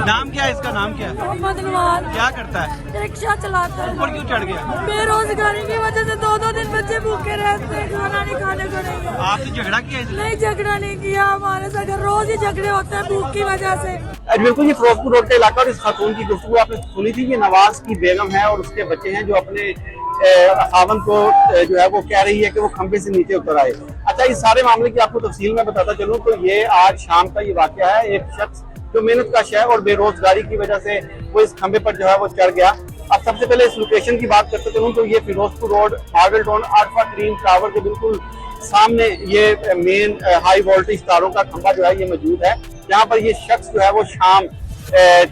नाम क्या है इसका, नाम क्या है? मोहम्मद नवाज। क्या करता है? रिक्शा चलाता है। ऊपर क्यों चढ़ गया? बेरोजगारी की वजह से 2-2 दिन बच्चे भूखे रहते हैं, खाना नहीं खाने को नहीं। आपने झगड़ा किया इसलिए? नहीं, झगड़ा नहीं किया। हमारे साथ रोज ही झगड़े होते हैं भूख की वजह से। बिल्कुल, ये फिरोजपुर रोड का इलाका और इस खातून की गुफ्तगू आपने सुनी थी। ये नवाज की बेगम है और उसके बच्चे हैं जो अपने खावन को जो है वो कह रही है कि वो खंबे से नीचे उतर आए। अच्छा, इस सारे मामले की आपको तफसील में बताता चलूं तो ये आज शाम का ये वाकया है। एक शख्स जो मेहनतकश है और बेरोजगारी की वजह से वो इस खंबे पर जो है वो चढ़ गया। अब सबसे पहले इस लोकेशन की बात करते चलूं तो ये Ferozepur road model town alpha green tower के बिल्कुल सामने ये मेन हाई वोल्टेज तारों का खंबा जो है ये मौजूद है। यहाँ पर ये शख्स जो है वो शाम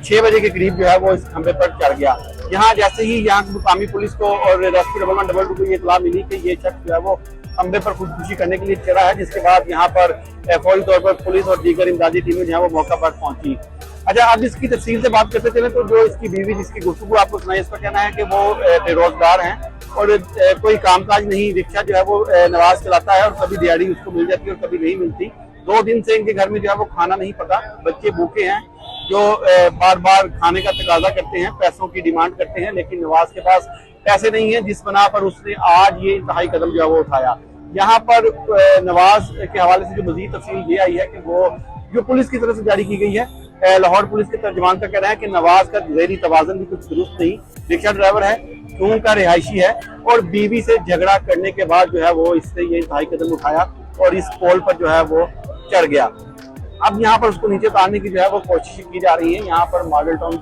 6 बजे के करीब जो है वो इस खंबे पर चढ़ गया। यहाँ जैसे ही यहाँ मुकामी पुलिस को और रेस्क्यू 112 को ये इत्तला मिली कि ये शख्स जो है वो खंबे पर खुदकुशी करने के लिए चढ़ा है, जिसके बाद यहाँ पर फौरी तौर पर पुलिस और दीगर इमदादी टीमें जो है वो मौका पर पहुंची। अच्छा, अब इसकी तफसील से बात करते चले तो जो इसकी बीवी जिसकी गुफ्तगू आपको सुनाई, इसका कहना है कि वो बेरोजगार हैं और कोई कामकाज नहीं। रिक्शा जो है वो नवाज चलाता है और कभी दिहाड़ी उसको मिल जाती है और कभी नहीं मिलती। 2 दिन से इनके घर में जो है वो खाना नहीं पका, बच्चे भूखे हैं जो बार बार खाने का तकाजा करते हैं, पैसों की डिमांड करते हैं, लेकिन नवाज के पास पैसे नहीं है, जिस बना पर उसने आज ये इंतहाई कदम जो है वो उठाया। यहाँ पर नवाज के हवाले से जो मजीद तफसील ये आई है कि वो जो पुलिस की तरफ से जारी की गई है, लाहौर पुलिस के तर्जमान का कहना है कि नवाज का ज़हनी तवाज़ुन भी कुछ दुरुस्त नहीं, रिक्शा ड्राइवर है, चूं का रिहायशी है और बीवी से झगड़ा करने के बाद जो है वो इससे ये इंतहाई कदम उठाया और इस पोल पर जो है वो चढ़ गया। अब यहाँ पर उसको नीचे उतारने की जो है वो कोशिश की जा रही है। यहाँ पर मॉडल टाउन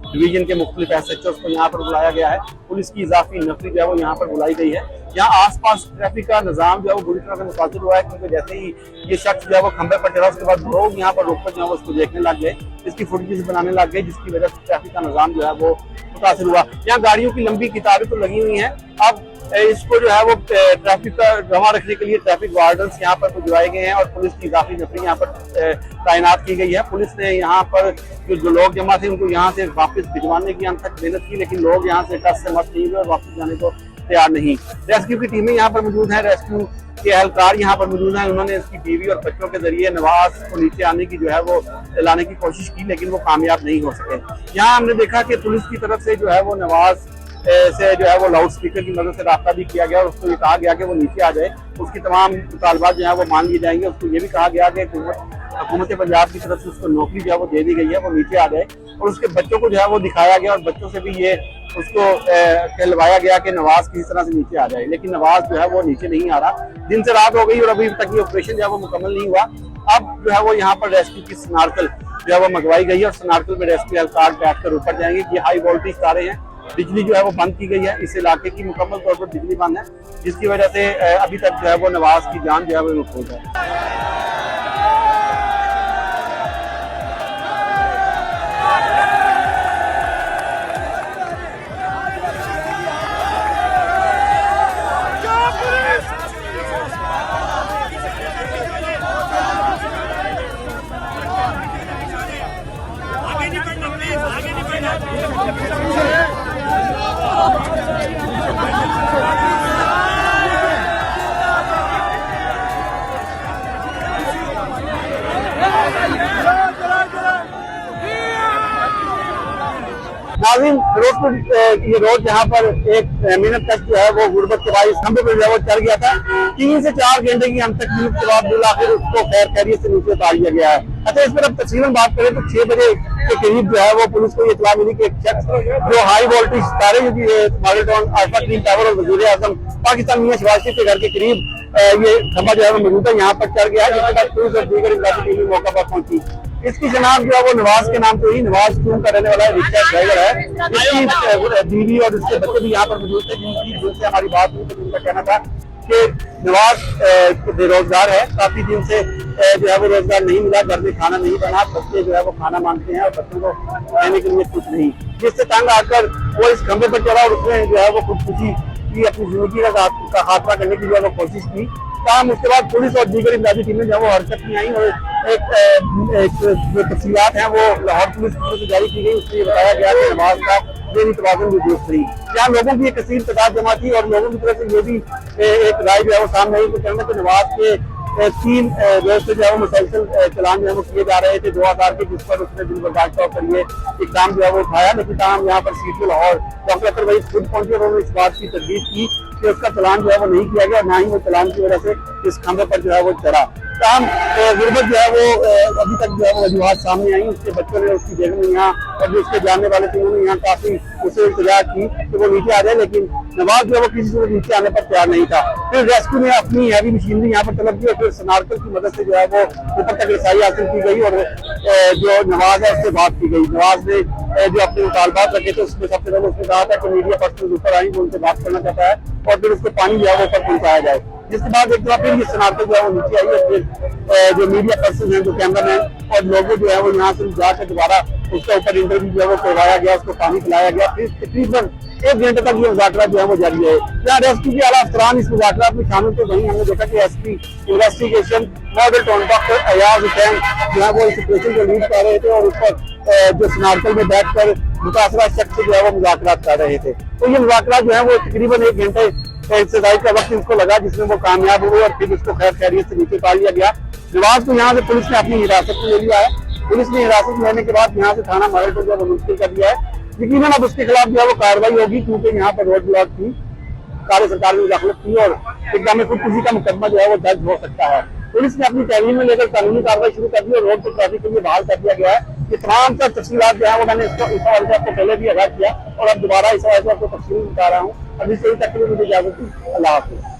डिवीजन के मुख्तलिफ SHOs को यहाँ पर बुलाया गया है, पुलिस की इजाफी नफरी जो है वो यहाँ पर बुलाई गई है। यहाँ आसपास ट्रैफिक का निजाम जो है वो बुरी तरह से मुतासिर हुआ है, क्योंकि जैसे ही ये शख्स जो है वो खंबे पर चढ़ा उसके बाद लोग यहाँ पर रोककर जो है उसको देखने लग गए, इसकी फुटेज बनाने लग गए, जिसकी वजह से ट्रैफिक का निजाम जो है वो मुतासिर हुआ। यहाँ गाड़ियों की लंबी किताबें तो लगी हुई हैं। अब इसको जो है वो ट्रैफिक का रवा रखने के लिए ट्रैफिक वार्डन्स यहाँ पर बुलवाए गए हैं और पुलिस की इजाफी नफरी यहाँ पर तैनात की गई है। पुलिस ने यहाँ पर जो लोग जमा थे उनको यहाँ से वापस भिजवाने की अंत तक मेहनत की, लेकिन लोग यहाँ से टस से मत नहीं हुए और वापस जाने को तैयार नहीं। रेस्क्यू की टीमें यहाँ पर मौजूद हैं, रेस्क्यू के एहलकार यहाँ पर मौजूद हैं। उन्होंने इसकी बीवी और बच्चों के जरिए नवाज को नीचे आने की जो है वो लाने की कोशिश की, लेकिन वो कामयाब नहीं हो सके। यहाँ हमने देखा कि पुलिस की तरफ से जो है वो नवाज से जो है वो लाउड स्पीकर की मदद से रास्ता भी किया गया और उसको ये कहा गया कि वो नीचे आ जाए, उसकी तमाम मुतालबात जो है वो मान लिए जाएंगे। उसको ये भी कहा गया कि हुकूमत पंजाब की तरफ से उसको नौकरी जो है वो दे दी गई है, वो नीचे आ जाए। और उसके बच्चों को जो है वो दिखाया गया और बच्चों से भी ये उसको कहलवाया गया कि नवाज किसी तरह से नीचे आ जाए, लेकिन नवाज जो है वो नीचे नहीं आ रहा। दिन से रात हो गई और अभी तक ये ऑपरेशन जो है वो मुकम्मल नहीं हुआ। अब जो है वो यहाँ पर रेस्क्यू की स्नार्कल जो है वो मंगवाई गई है और स्नार्कल में रेस्क्यू एहलकार बैठ कर ऊपर जाएंगे। ये हाई वोल्टेज तारे हैं, बिजली जो है वो बंद की गई है, इस इलाके की मुकम्मल तौर पर बिजली बंद है, जिसकी वजह से अभी तक जो है वो नवाज की जान जो है वो महफूज है। नाज़रीन, फिरोजपुर ये रोड जहाँ पर एक मिनट तक जो है वो गुर्बत के बाद खंबे पर जो है वो चढ़ गया था। 3 से 4 घंटे की हम तक के बाद आखिर उसको खैर खैरियत से नीचे उतार दिया गया है। अच्छा, इस पर अब तफसीलन बात करें तो 6 बजे के करीब जो है वो पुलिस को ये इत्तला मिली कि एक शख्स जो हाई वोल्टेज तारे model town alpha green tower और वज़ीर आज़म पाकिस्तान मियां शहबाज शरीफ के घर के करीब ये खंबा जो है वो मौजूद है, यहाँ पर चढ़ गया, जिसके बाद पुलिस और दीगर इमदादी टीमें मौका पर पहुंची। इसकी जनाब जो है वो नवाज के नाम पे ही, नवाज क्यों का रहने वाला है, रिक्शा ड्राइवर है। इसकी बीवी और उसके बच्चे भी यहाँ पर मौजूद थे, जिनसे हमारी बात हुई तो उनका कहना था कि नवाज बेरोजगार है, काफी दिन से जो है वो रोजगार नहीं मिला, घर में खाना नहीं बना, बच्चे जो है वो खाना मांगते हैं और बच्चों को रहने के लिए कुछ नहीं, जिससे तंग आकर वो इस खंबे पर चढ़ा और उसने जो है वो खुदकुशी की, अपनी जिंदगी का खात्मा करने की जो है वो कोशिश की। तमाम उसके बाद पुलिस और दीगर इमदादी टीमें जो है वो हरकत में आई और एक जो तफसीलात हैं वो लाहौर पुलिस की तरफ से जारी की गई। उसमें बताया गया कि नवाज का ज़हनी तवाज़ुन भी दुरुस्त नहीं। यहाँ लोगों की एक कसीर तादाद जमा थी और लोगों की तरफ से ये भी एक राय जो है वो सामने आई कि नवाज के 3 रोज से जो है वो मुसलसल चलान जो है वो किए जा रहे थे 2000 के, जिस पर उसने दिल बर्दाश्त के लिए इकदाम जो है वो उठाया। लेकिन तमाम यहाँ पर सीटी लाहौर डॉक्टर अतर वही खुद पहुंचे और उन्होंने इस बात की तस्दीक की कि उसका चलान जो है वो नहीं किया गया, ना ही वो चलान की वजह से इस खंभे पर जो है वो चढ़ा। तमाम गुर्बत जो है वो अभी तक जो है वो वजूहत सामने आई। उसके बच्चों ने, उसकी बेगम ने यहाँ और जो उसके जानने वाले थे उन्होंने यहाँ काफी उसे इंतजार की कि वो नीचे आ जाए, लेकिन नवाज जो है वो किसी से नीचे आने पर तैयार नहीं था। फिर रेस्क्यू ने अपनी हैवी मशीनरी यहाँ पर तलब की और फिर स्नार्कल की मदद से जो है वो ऊपर तक रसाई हासिल की गई और जो नवाज है उससे बात की गई। नवाज ने जो अपने मुतालबात रखे थे उसमें सबसे पहले उसने कहा था कि मीडिया पर्सन ऊपर आई, वो उनसे बात करना चाहता है और फिर उसको पानी जो है वो ऊपर पहुंचाया जाए। जिसके बाद एक बार फिर ये स्नार्कल जो है वो नीचे आई और फिर जो मीडिया पर्सन है, जो कैमरामैन और लोगों जो है वो यहाँ से जाकर दोबारा उसका ऊपर इंटरव्यू जो है वो करवाया गया, उसको पानी पिलाया गया। फिर तकरीबन 1 घंटे तक ये मुज़ाकरा जो है वो जारी है। यहाँ रेस्क्यू के आला अफसरान इस मुज़ाकरात में शामिल थे। वहीं हमने देखा कि SP investigation model town doctor Ayaz Hussain जो है वो इस ऑपरेशन को लीड कर रहे थे और उस पर जो स्नार्कल में बैठकर मुतासरा शख्स जो है वो मुज़ाकरात कर रहे थे। तो ये मुज़ाकरात जो है वो तकरीबन 1 घंटे एक्सरसाइज का वक्त इसको लगा, जिसमें वो कामयाब हुए और फिर उसको खैर खैरियत से नीचे उतार लिया गया। नवाज को यहाँ से पुलिस ने अपनी हिरासत में ले लिया है। पुलिस ने हिरासत लेने के बाद यहाँ से थाना मॉडल जो है वो मुंतकिल कर दिया है। यकीनन अब उसके खिलाफ जो है वो कार्रवाई होगी, क्योंकि यहाँ पर रोड ब्लॉक की कार्य सरकार ने मुदाखलत की और इक़दाम खुदकुशी का मुकदमा जो है वो दर्ज हो सकता है। पुलिस ने अपनी तहरीर में लेकर कानूनी कार्रवाई शुरू कर दी और रोड पर ट्रैफिक के लिए बहाल कर दिया गया है। ये तमाम सब तफसीलात जो है वो मैंने इस हवाले से आपको पहले भी आगाह किया और अब दोबारा इस हवाले से आपको तफसील बता रहा हूँ। अभी से ही तक के लिए मुझे इजाजत दी। अल्लाह हाफ़िज़।